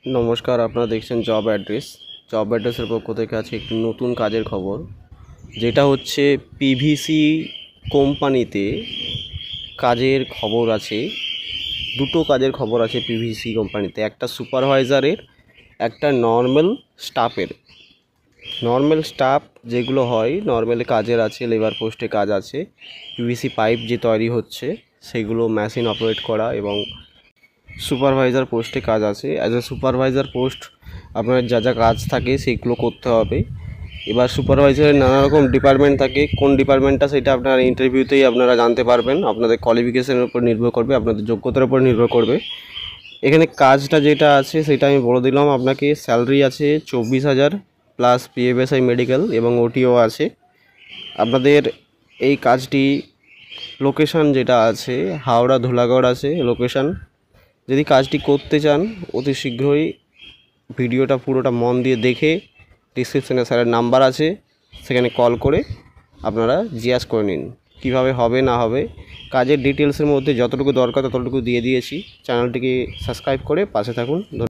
নমস্কার, আপনারা দেখছেন জব অ্যাড্রেসের পক্ষ থেকে আছে একটি নতুন কাজের খবর, যেটা হচ্ছে পিভিসি কোম্পানিতে কাজের খবর আছে। দুটো কাজের খবর আছে পিভিসি কোম্পানিতে, একটা সুপারভাইজারের, একটা নর্মাল স্টাফ যেগুলো হয় নর্মালি কাজের আছে, লেবার পোস্টে কাজ আছে। পিভিসি পাইপ যে তৈরি হচ্ছে সেগুলো মেশিন অপারেট করা, এবং সুপারভাইজার পোস্টে কাজ আছে। অ্যাজ এ সুপারভাইজার পোস্ট আপনার যা যা কাজ থাকে সেগুলো করতে হবে। এবার সুপারভাইজারের নানা রকম ডিপার্টমেন্ট থাকে, কোন ডিপার্টমেন্টটা সেটা আপনারা ইন্টারভিউতেই আপনারা জানতে পারবেন। আপনাদের কোয়ালিফিকেশনের উপর নির্ভর করবে, আপনাদের যোগ্যতার উপর নির্ভর করবে। এখানে কাজটা যেটা আছে সেটা আমি বলে দিলাম আপনাকে। স্যালারি আছে 24,000 প্লাস পিএফএসআই মেডিকেল এবং ওটিও আছে। আপনাদের এই কাজটি লোকেশন যেটা আছে হাওড়া ধুলাগড় আছে লোকেশন। যদি কাজটি করতে চান অতি শীঘ্রই ভিডিওটা পুরোটা মন দিয়ে দেখে ডিসক্রিপশানে স্যারের নাম্বার আছে, সেখানে কল করে আপনারা জিজ্ঞাসা করে নিন কীভাবে হবে না হবে। কাজের ডিটেলসের মধ্যে যতটুকু দরকার ততটুকু দিয়ে দিয়েছি। চ্যানেলটিকে সাবস্ক্রাইব করে পাশে থাকুন।